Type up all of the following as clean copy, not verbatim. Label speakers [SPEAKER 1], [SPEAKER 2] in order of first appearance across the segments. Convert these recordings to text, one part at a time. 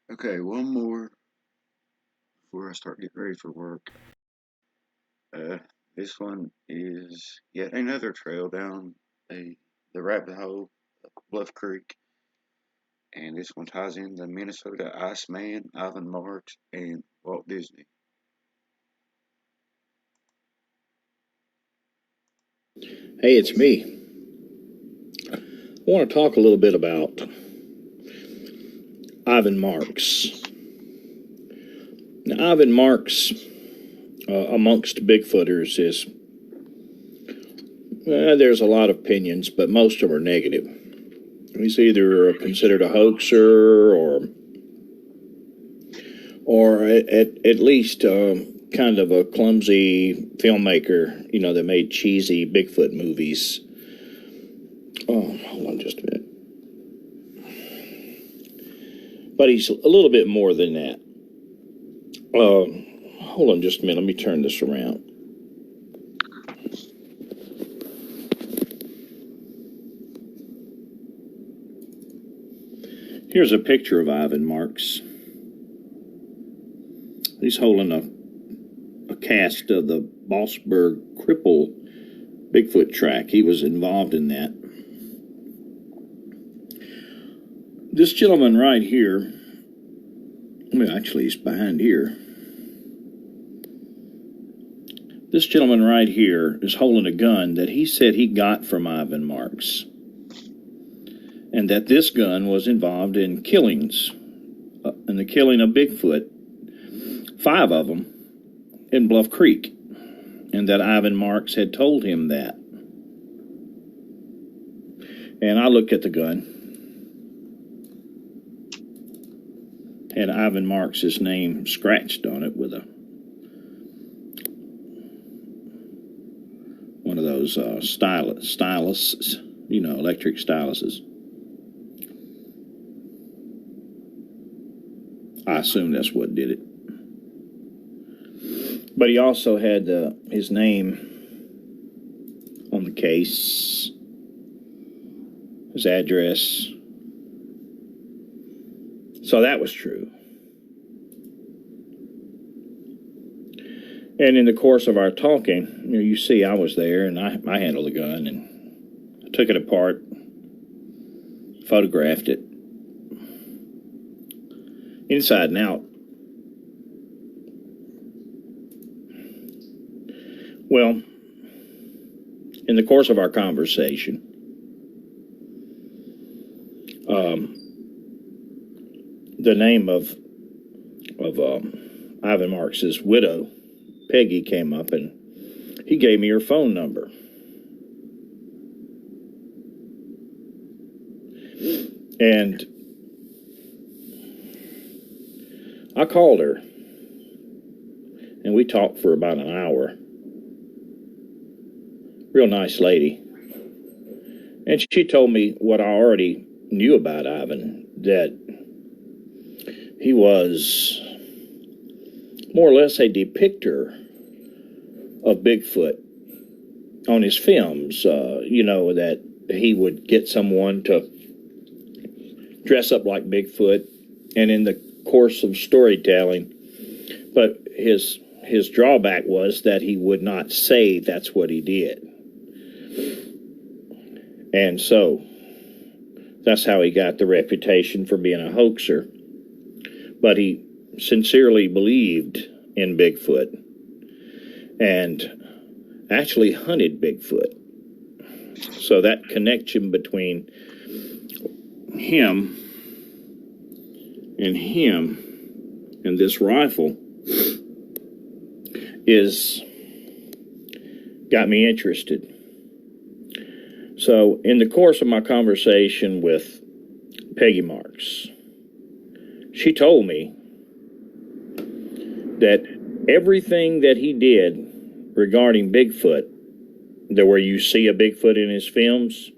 [SPEAKER 1] Okay, one more before I start getting ready for work. Uh, this one is yet another trail down the rabbit hole, Bluff Creek, and this one ties in the Minnesota Iceman, Ivan Marx, and Walt Disney.
[SPEAKER 2] Hey, it's me. I want to talk a little bit about Ivan Marx. Now, Ivan Marx, amongst Bigfooters, there's a lot of opinions, but most of them are negative. He's either considered a hoaxer or at least kind of a clumsy filmmaker, that made cheesy Bigfoot movies. Oh, hold on just a minute. But he's a little bit more than that. Hold on just a minute. Let me turn this around. Here's a picture of Ivan Marx. He's holding a cast of the Bossberg Cripple Bigfoot track. He was involved in that. This gentleman right here, well, actually, he's behind here. This gentleman right here is holding a gun that he said he got from Ivan Marx, and that this gun was involved in killings, in the killing of Bigfoot, 5 of them, in Bluff Creek, and that Ivan Marx had told him that. And I looked at the gun, had Ivan Marx's name scratched on it with one of those styluses, electric styluses. I assume that's what did it. But he also had his name on the case, his address. So that was true. And in the course of our talking, you see I was there, and I handled the gun, and I took it apart, photographed it, inside and out. Well, in the course of our conversation, the name of Ivan Marx's widow, Peggy, came up, and he gave me her phone number. And I called her, and we talked for about an hour. Real nice lady. And she told me what I already knew about Ivan, that he was more or less a depictor of Bigfoot on his films, that he would get someone to dress up like Bigfoot, and in the course of storytelling, but his drawback was that he would not say that's what he did. And so that's how he got the reputation for being a hoaxer. But he sincerely believed in Bigfoot and actually hunted Bigfoot. So that connection between him and this rifle got me interested. So in the course of my conversation with Peggy Marx, she told me that everything that he did regarding Bigfoot, where you see a Bigfoot in his films,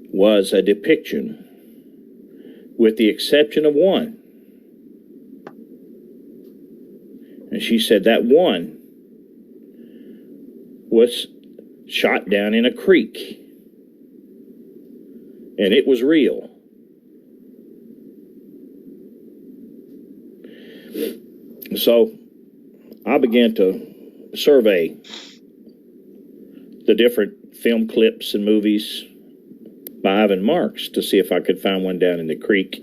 [SPEAKER 2] was a depiction, with the exception of one. And she said that one was shot down in a creek, and it was real. So I began to survey the different film clips and movies by Ivan Marx to see if I could find one down in the creek.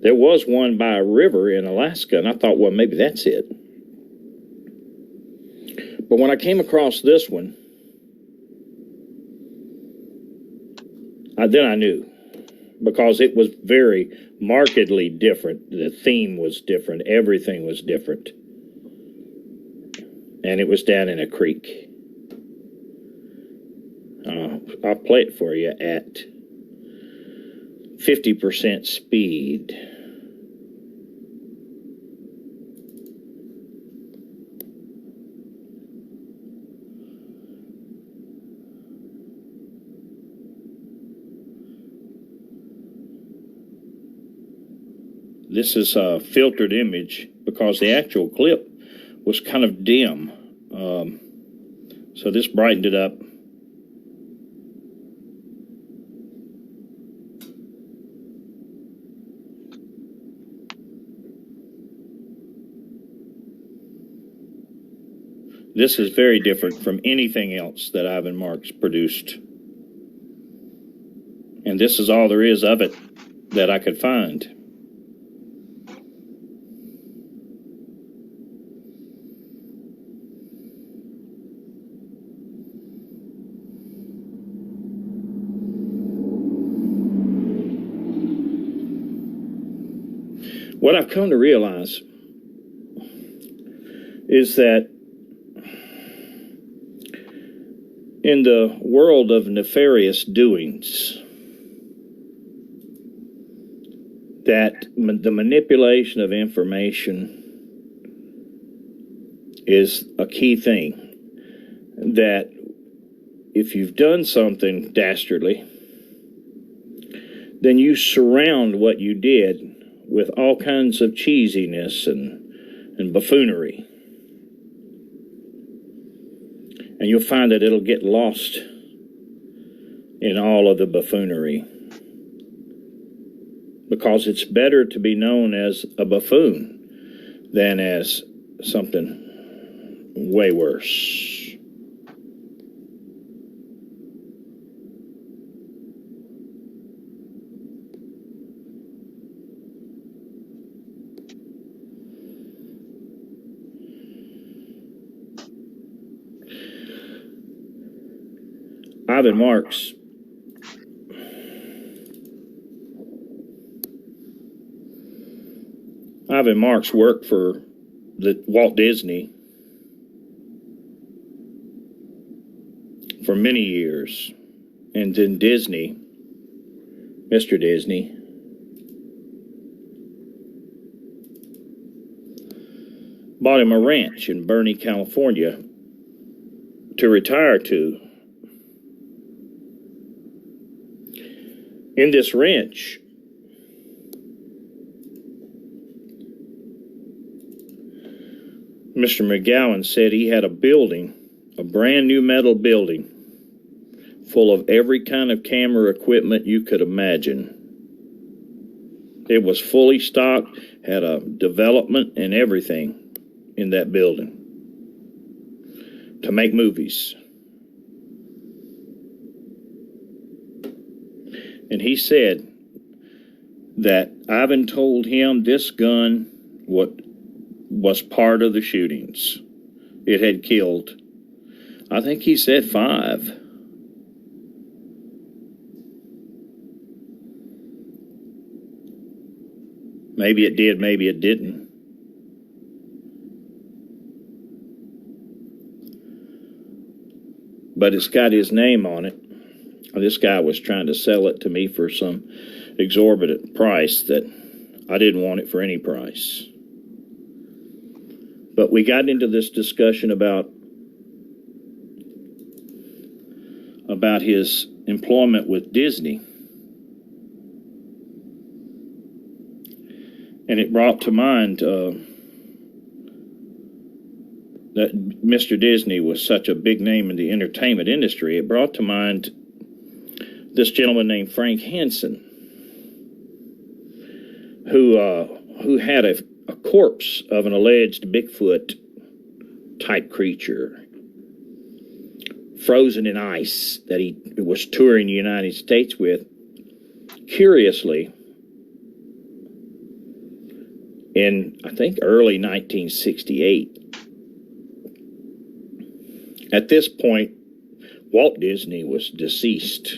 [SPEAKER 2] There was one by a river in Alaska, and I thought, well, maybe that's it. But when I came across this one, then I knew, because it was very markedly different. The theme was different. Everything was different. And it was down in a creek. I'll play it for you at 50% speed. This is a filtered image because the actual clip was kind of dim. So this brightened it up. This is very different from anything else that Ivan Marx produced. And this is all there is of it that I could find. What I've come to realize is that in the world of nefarious doings, that the manipulation of information is a key thing. That if you've done something dastardly, then you surround what you did with all kinds of cheesiness and buffoonery. And you'll find that it'll get lost in all of the buffoonery. Because it's better to be known as a buffoon than as something way worse. Ivan Marx worked for the Walt Disney for many years, and then Disney, Mr. Disney, bought him a ranch in Bernie, California to retire to. In this ranch, Mr. McGowan said he had a building, a brand new metal building, full of every kind of camera equipment you could imagine. It was fully stocked, had a development and everything in that building to make movies. And he said that Ivan told him this gun was part of the shootings. It had killed, I think he said 5. Maybe it did, maybe it didn't. But it's got his name on it. This guy was trying to sell it to me for some exorbitant price that I didn't want it for any price. But we got into this discussion about his employment with Disney. And it brought to mind that Mr. Disney was such a big name in the entertainment industry. It brought to mind this gentleman named Frank Hansen, who had a corpse of an alleged Bigfoot type creature frozen in ice that he was touring the United States with. Curiously, in, I think, early 1968, at this point, Walt Disney was deceased,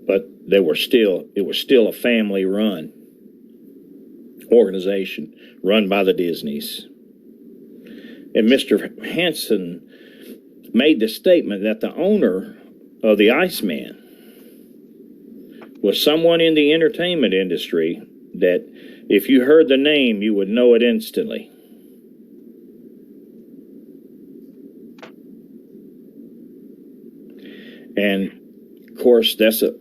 [SPEAKER 2] but it was still a family-run organization run by the Disneys. And Mr. Hansen made the statement that the owner of the Iceman was someone in the entertainment industry that if you heard the name, you would know it instantly. And of course, that's a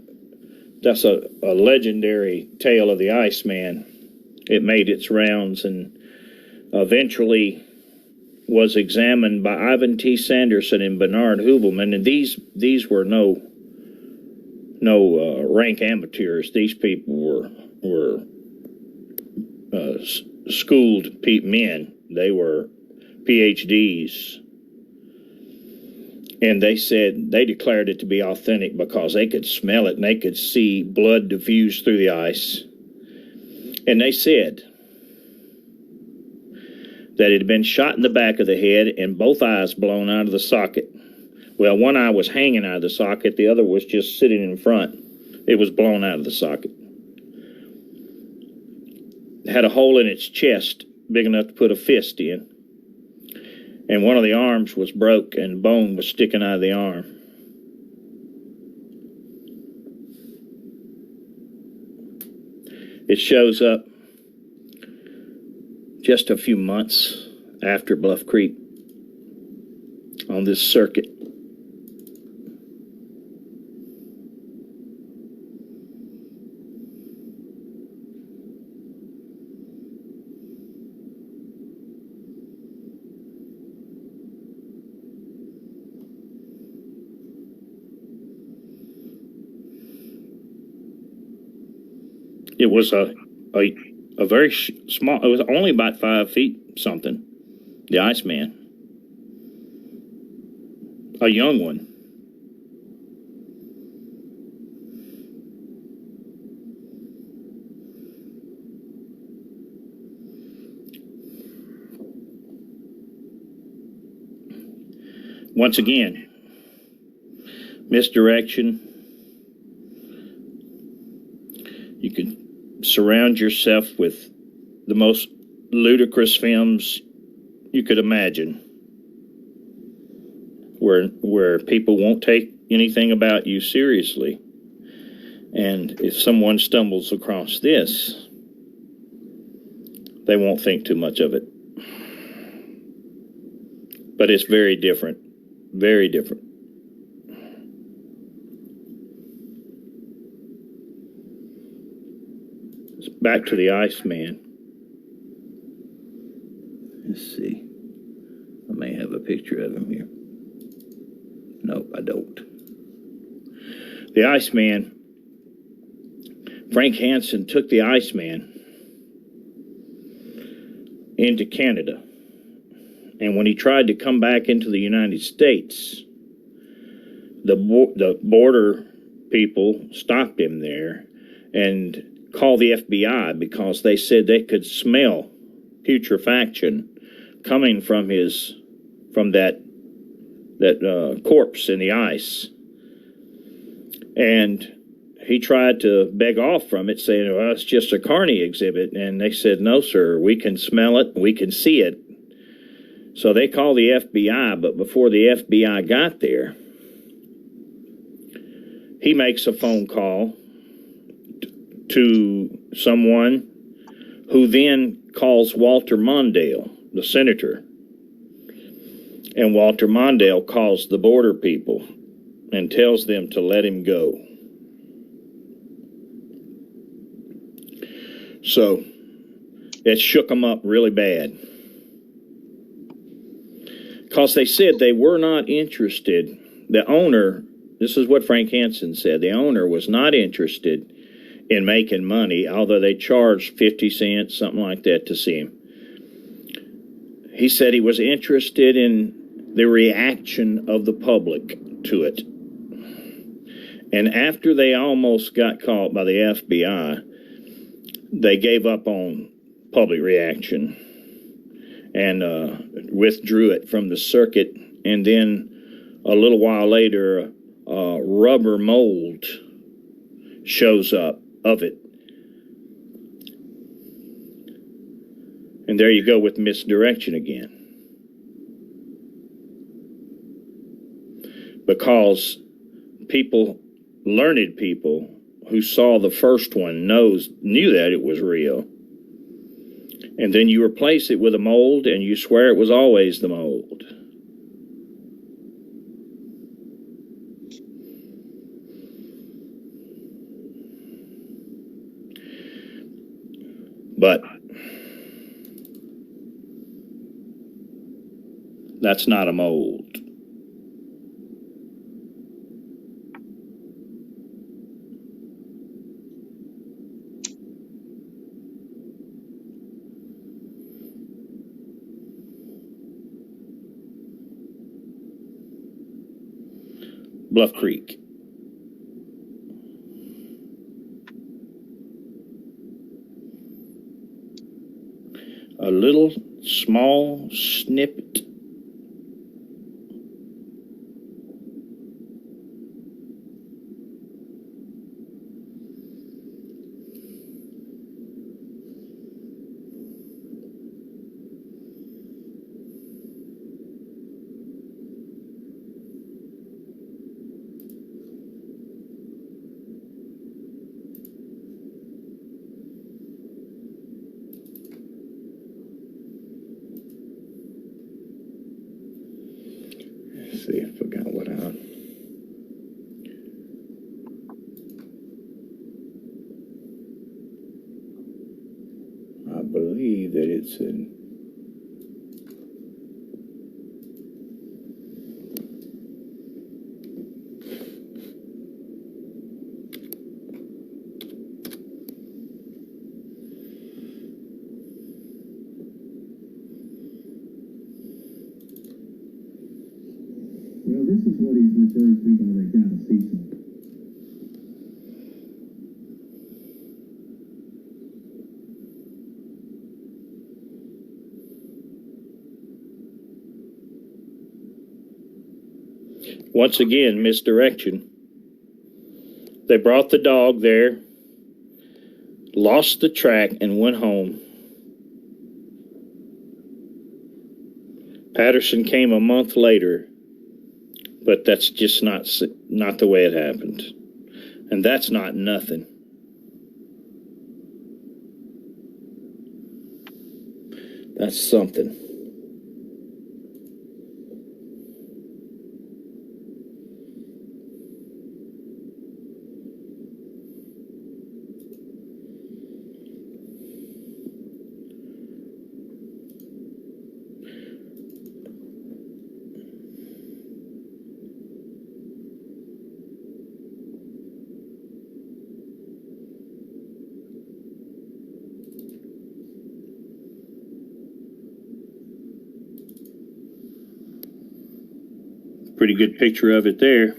[SPEAKER 2] legendary tale of the Iceman. It made its rounds and eventually was examined by Ivan T. Sanderson and Bernard Hubelman, and these were no rank amateurs. These people were schooled men. They were PhDs, and they said they declared it to be authentic because they could smell it and they could see blood diffuse through the ice, and they said that it had been shot in the back of the head and both eyes blown out of the socket. Well, one eye was hanging out of the socket, the other was just sitting in front. It was blown out of the socket. It had a hole in its chest big enough to put a fist in. And one of the arms was broke and bone was sticking out of the arm. It shows up just a few months after Bluff Creek on this circuit. It was a very small, it was only about 5 feet something, the Iceman. A young one. Once again, misdirection. You can surround yourself with the most ludicrous films you could imagine, where people won't take anything about you seriously. And if someone stumbles across this, they won't think too much of it. But it's very different. Very different. Back to the Iceman. Let's see. I may have a picture of him here. Nope, I don't. The Iceman. Frank Hansen took the Iceman into Canada. And when he tried to come back into the United States, the border people stopped him there and called the FBI because they said they could smell putrefaction coming from that corpse in the ice. And he tried to beg off from it, saying, well, it's just a carny exhibit. And they said, no, sir, we can smell it, we can see it. So they called the FBI, but before the FBI got there, he makes a phone call to someone who then calls Walter Mondale, the senator. And Walter Mondale calls the border people and tells them to let him go. So it shook them up really bad. Because they said they were not interested. The owner, this is what Frank Hansen said, the owner was not interested in making money, although they charged 50 cents, something like that, to see him. He said he was interested in the reaction of the public to it. And after they almost got caught by the FBI, they gave up on public reaction and withdrew it from the circuit. And then a little while later, a rubber mold shows up of it. And there you go with misdirection again. Because people, learned people who saw the first one knew that it was real. And then you replace it with a mold and you swear it was always the mold. But that's not a mold. Bluff Creek. A little small snippet. Let's see, I forgot what I believe that it's in.
[SPEAKER 3] Well, this is what he's referred to by they gotta see something.
[SPEAKER 2] Once again, misdirection. They brought the dog there, lost the track, and went home. Patterson came a month later, but that's just not the way it happened. And that's not nothing. That's something. Pretty good picture of it there.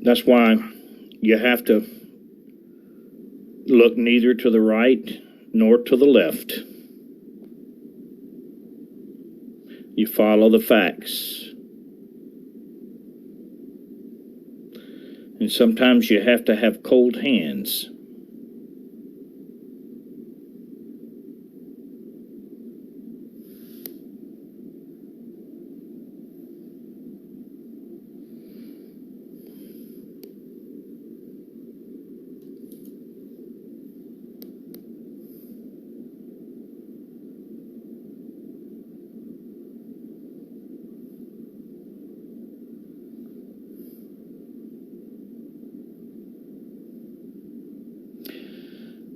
[SPEAKER 2] That's why you have to look neither to the right nor to the left. You follow the facts. And sometimes you have to have cold hands.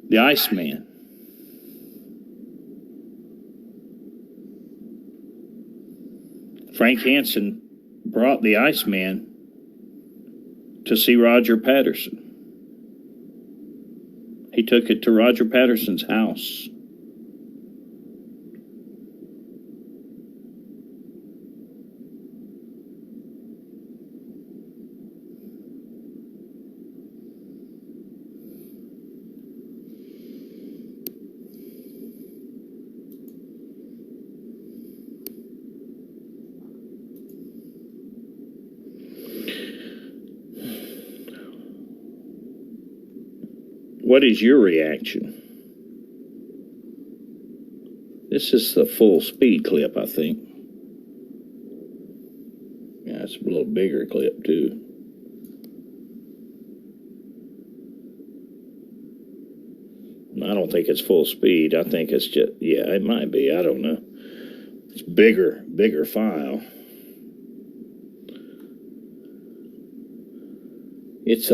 [SPEAKER 2] The Iceman. Frank Hansen brought the Iceman to see Roger Patterson. He took it to Roger Patterson's house. What is your reaction? This is the full speed clip, I think. Yeah, it's a little bigger clip, too. I don't think it's full speed. I think it's just, yeah, it might be. I don't know. It's bigger file. It's,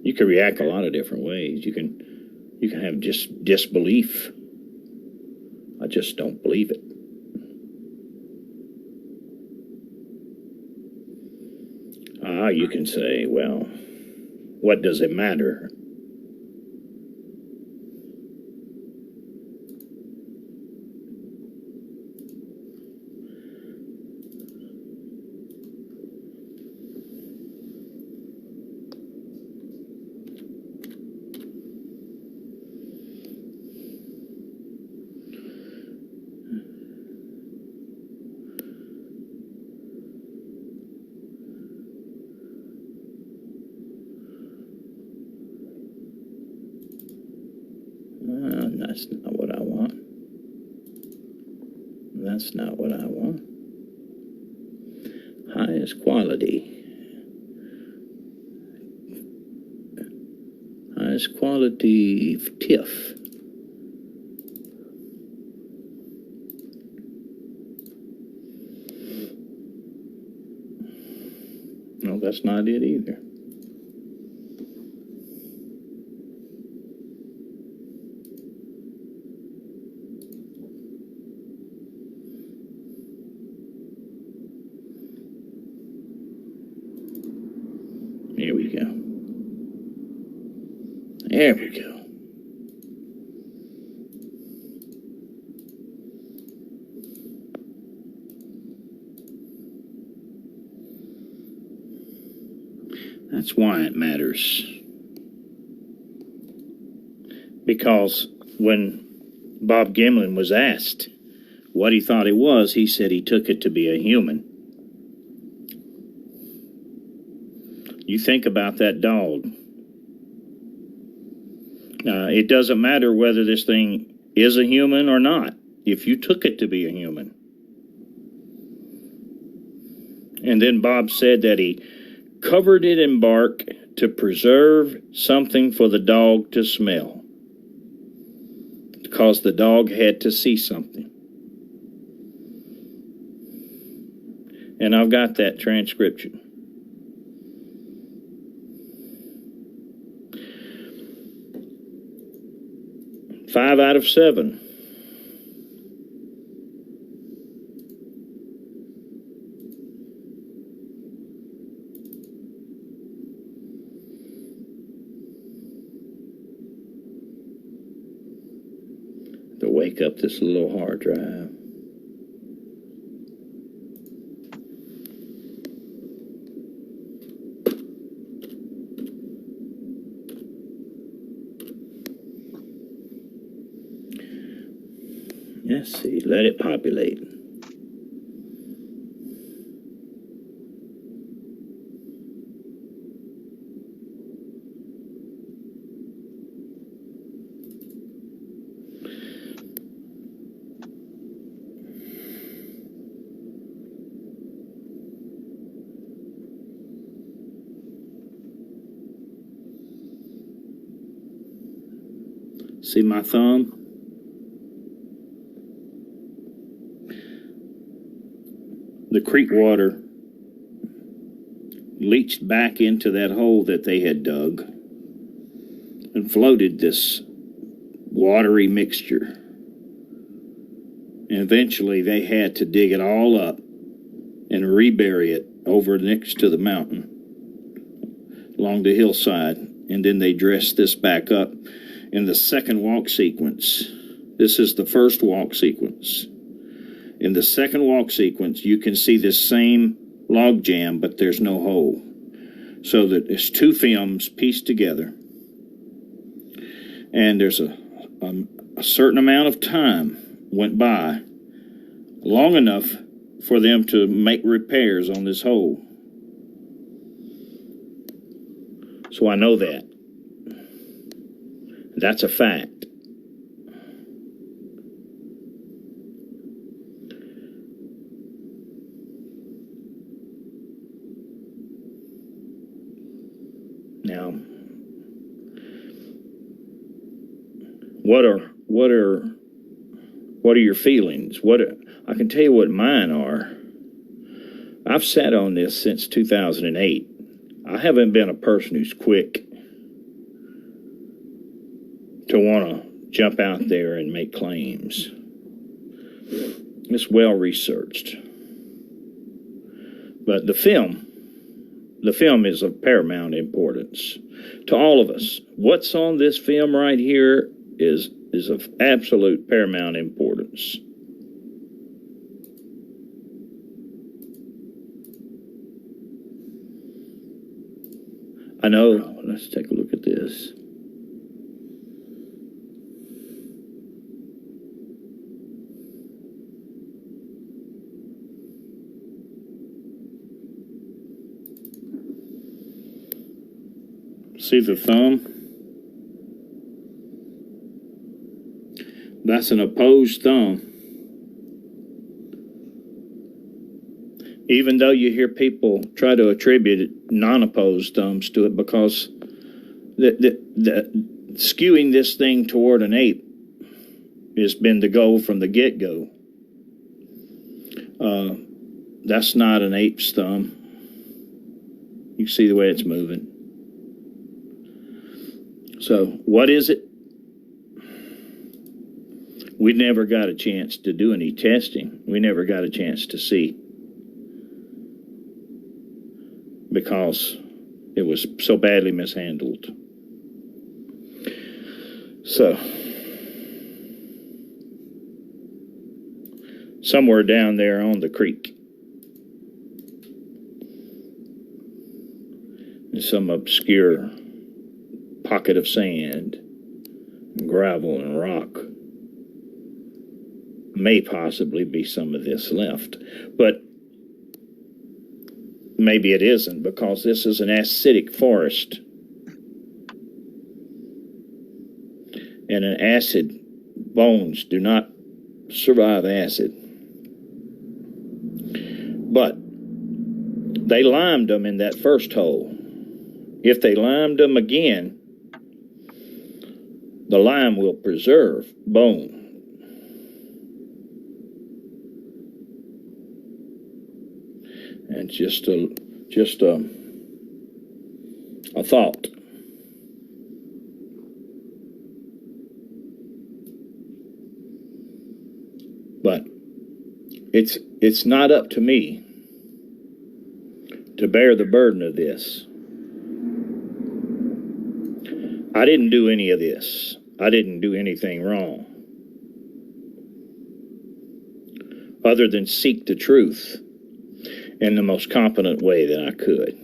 [SPEAKER 2] you can react a lot of different ways. You can have just disbelief. I just don't believe it. You can say, well, what does it matter? That's not what I want. That's not what I want. Highest quality. Highest quality TIFF. No, that's not it either. Here we go. There we go. That's why it matters. Because when Bob Gimlin was asked what he thought it was, he said he took it to be a human. You think about that dog. It doesn't matter whether this thing is a human or not, if you took it to be a human. And then Bob said that he covered it in bark to preserve something for the dog to smell, because the dog had to see something. And I've got that transcription. Five out of 7. To wake up this little hard drive. Let's see, let it populate. See my thumb? The creek water leached back into that hole that they had dug and floated this watery mixture. And eventually they had to dig it all up and rebury it over next to the mountain along the hillside. And then they dressed this back up in the second walk sequence. This is the first walk sequence. In the second walk sequence, you can see this same log jam, but there's no hole. So that there's two films pieced together. And there's a certain amount of time went by, long enough for them to make repairs on this hole. So I know that. That's a fact. Now, what are your feelings? I can tell you what mine are. I've sat on this since 2008. I haven't been a person who's quick to want to jump out there and make claims. It's well researched. But the film is of paramount importance to all of us. What's on this film right here is of absolute paramount importance. I know. Let's take a look at this. See the thumb? That's an opposed thumb. Even though you hear people try to attribute non-opposed thumbs to it, because the skewing this thing toward an ape has been the goal from the get-go. That's not an ape's thumb. You see the way it's moving. So, what is it? We never got a chance to do any testing. We never got a chance to see, because it was so badly mishandled. So, somewhere down there on the creek, in some obscure pocket of sand, and gravel and rock, may possibly be some of this left. But maybe it isn't, because this is an acidic forest. And an acid, bones do not survive acid. But they limed them in that first hole. If they limed them again, the lime will preserve bone. And just a thought. But it's not up to me to bear the burden of this. I didn't do any of this. I didn't do anything wrong, other than seek the truth in the most competent way that I could.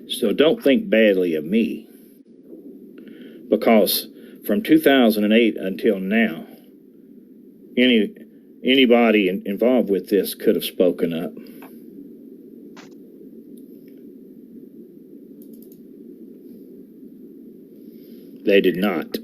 [SPEAKER 2] So don't think badly of me, because from 2008 until now, anybody involved with this could have spoken up. They did not.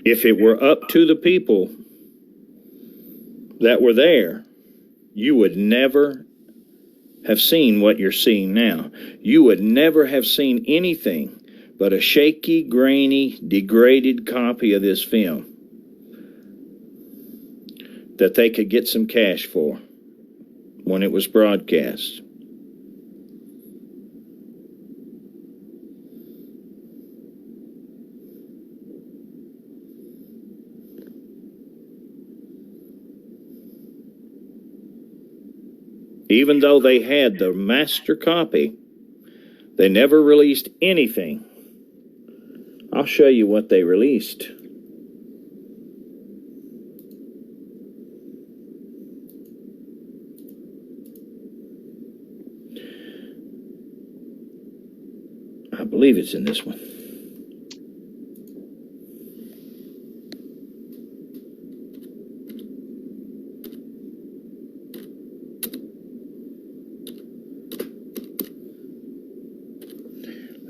[SPEAKER 2] If it were up to the people that were there, you would never have seen what you're seeing now. You would never have seen anything but a shaky, grainy, degraded copy of this film that they could get some cash for when it was broadcast. Even though they had the master copy, they never released anything. I'll show you what they released. I believe it's in this one.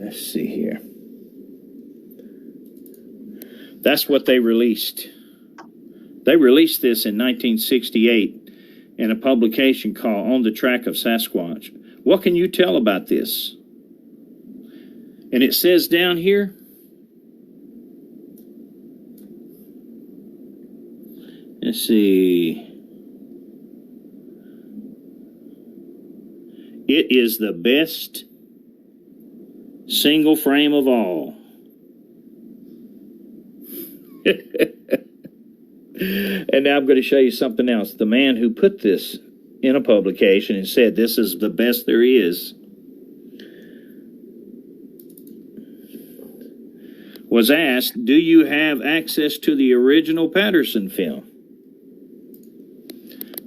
[SPEAKER 2] Let's see here. That's what they released. They released this in 1968 in a publication called On the Track of Sasquatch. What can you tell about this? And it says down here, let's see, it is the best single frame of all. And now I'm going to show you something else. The man who put this in a publication and said this is the best there is was asked, do you have access to the original Patterson film?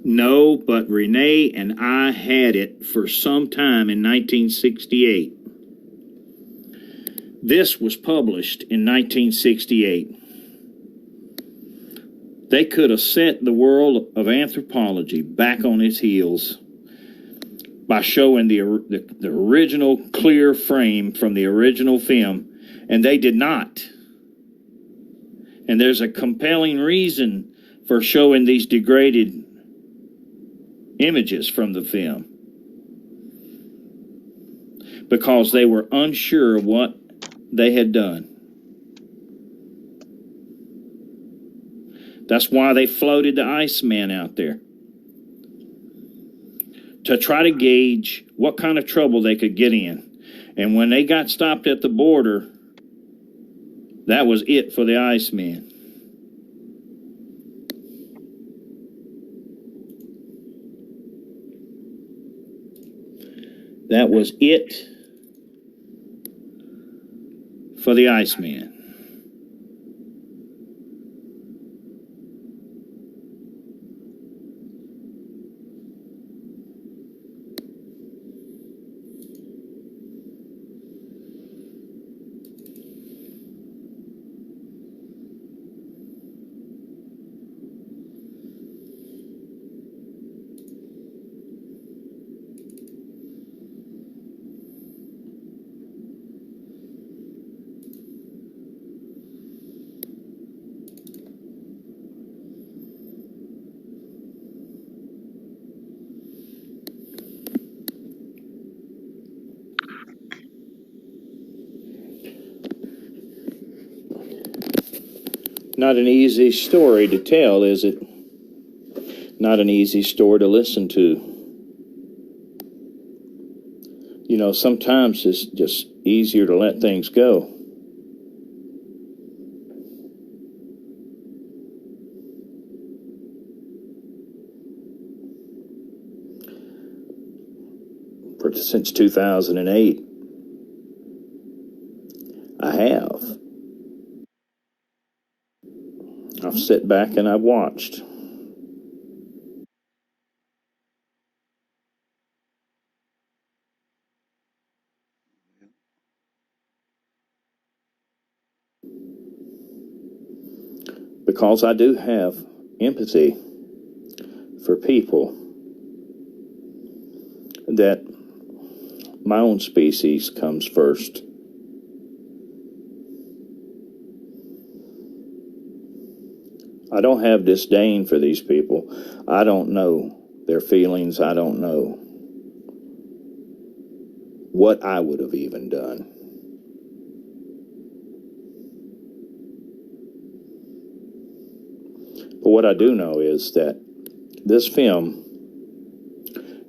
[SPEAKER 2] No, but Renee and I had it for some time in 1968. This was published in 1968. They could have set the world of anthropology back on its heels by showing the original clear frame from the original film, and they did not. And there's a compelling reason for showing these degraded images from the film, because they were unsure of what they had done. That's why they floated the Iceman out there, to try to gauge what kind of trouble they could get in. And when they got stopped at the border, that was it for the Iceman. That was it for the Iceman. Not an easy story to tell, is it? Not an easy story to listen to. You know, sometimes it's just easier to let things go. Since 2008, I have. I've sat back and I've watched. Because I do have empathy for people that my own species comes first. I don't have disdain for these people. I don't know their feelings. I don't know what I would have even done. But what I do know is that this film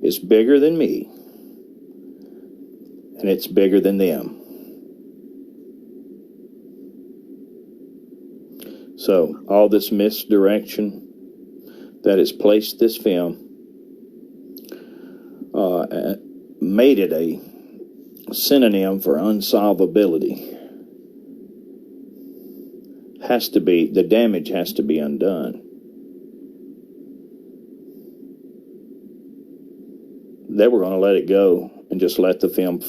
[SPEAKER 2] is bigger than me, and it's bigger than them. So all this misdirection that has placed this film made it a synonym for unsolvability. The damage has to be undone. They were going to let it go and just let the film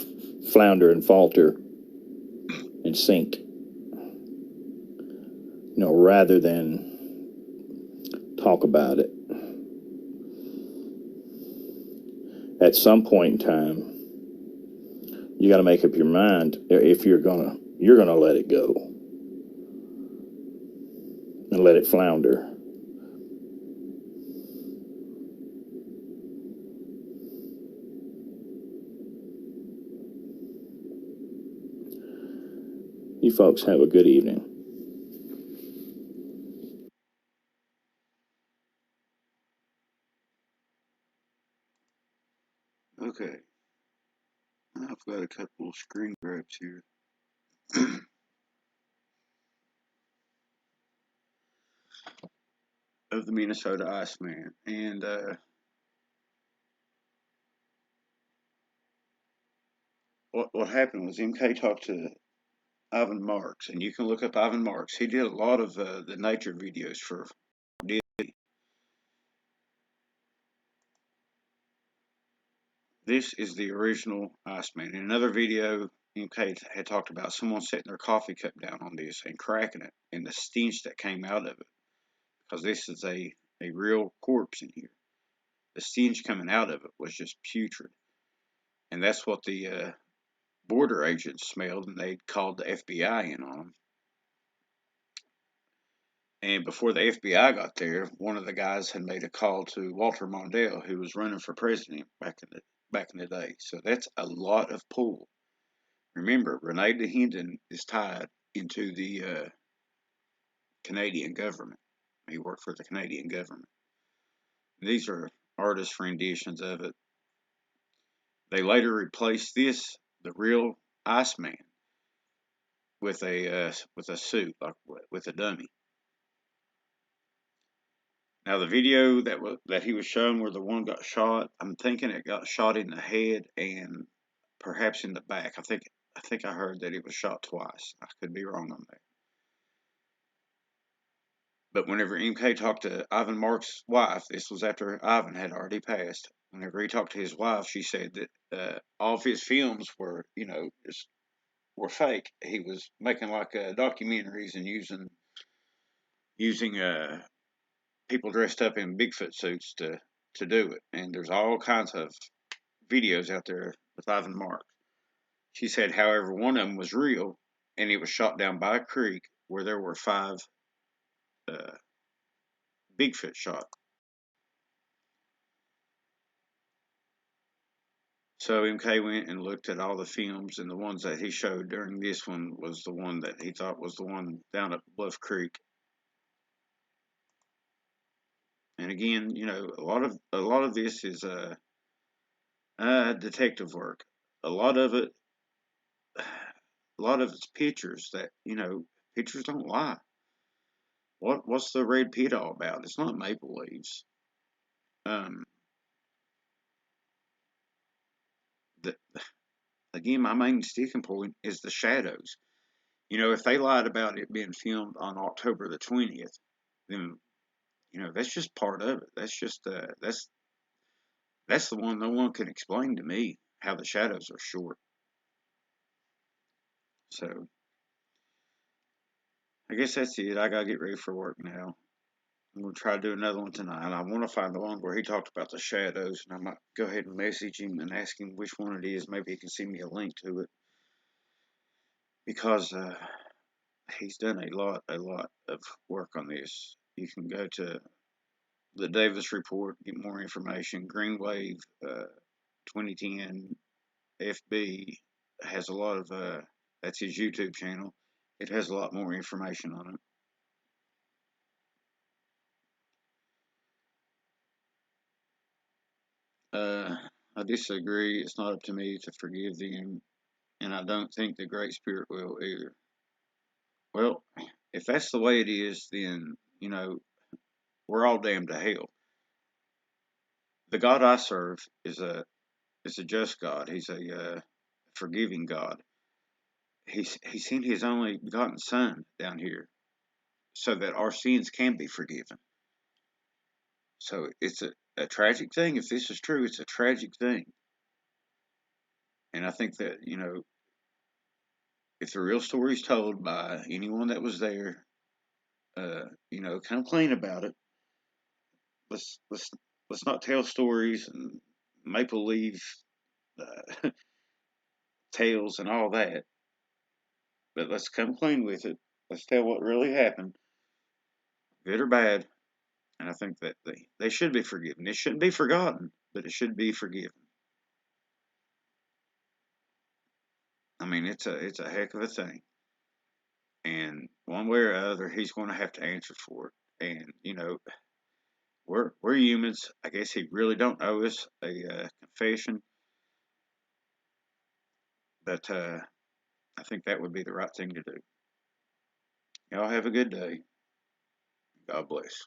[SPEAKER 2] flounder and falter and sink, rather than talk about it. At some point in time, you got to make up your mind if you're gonna let it go and let it flounder. You folks have a good evening.
[SPEAKER 1] Okay. I've got a couple of screen grabs here. Of the Minnesota Iceman. And what happened was MK talked to Ivan Marx, and you can look up Ivan Marx. He did a lot of the nature videos for Disney. This is the original Iceman. In another video, MK had talked about someone setting their coffee cup down on this and cracking it, and the stench that came out of it, because this is a real corpse in here. The stench coming out of it was just putrid, and that's what the border agents smelled, and they called the FBI in on them. And before the FBI got there, one of the guys had made a call to Walter Mondale, who was running for president back in the day. So that's a lot of pull. Remember, Rene Hendon is tied into the Canadian government. He worked for the Canadian government. These are artist renditions of it. They later replaced this, the real Iceman, with a suit, like with a dummy. Now the video that he was showing where the one got shot, I'm thinking it got shot in the head and perhaps in the back. I think I heard that it was shot twice. I could be wrong on that. But whenever MK talked to Ivan Mark's wife, this was after Ivan had already passed. Whenever he talked to his wife, she said that all of his films were, just were fake. He was making like documentaries and using people dressed up in Bigfoot suits to do it. And there's all kinds of videos out there with Ivan Mark. She said, however, one of them was real, and it was shot down by a creek where there were 5 uh, Bigfoot shot. So MK went and looked at all the films, and the ones that he showed during this one was the one that he thought was the one down at Bluff Creek. And again, a lot of this is detective work. A lot of it a lot of it's pictures that pictures don't lie. What's the red pit all about? It's not maple leaves. Um, the, again, my main sticking point is the shadows. If they lied about it being filmed on October the 20th, then that's just part of it. That's the one no one can explain to me how the shadows are short. So I guess that's it. I gotta get ready for work now. I'm gonna try to do another one tonight. I want to find the one where he talked about the shadows, and I might go ahead and message him and ask him which one it is. Maybe he can send me a link to it because he's done a lot of work on this. You can go to the Davis Report, get more information. Green Wave 2010 FB has a lot of that's his YouTube channel. It has a lot more information on it. I disagree. It's not up to me to forgive them, and I don't think the Great Spirit will either. Well, if that's the way it is, then we're all damned to hell. The God I serve is a just God. He's a forgiving God. He sent His only begotten Son down here so that our sins can be forgiven. So it's a tragic thing. If this is true, it's a tragic thing. And I think that, if the real story is told by anyone that was there, complain about it. Let's let's let's not tell stories and maple leaf uh, tales and all that. But let's come clean with it. Let's tell what really happened, good or bad. And I think that they should be forgiven. It shouldn't be forgotten, but it should be forgiven. I mean, it's a heck of a thing. And one way or other, he's going to have to answer for it. And we're humans. I guess he really don't owe us a confession, but I think that would be the right thing to do. Y'all have a good day. God bless.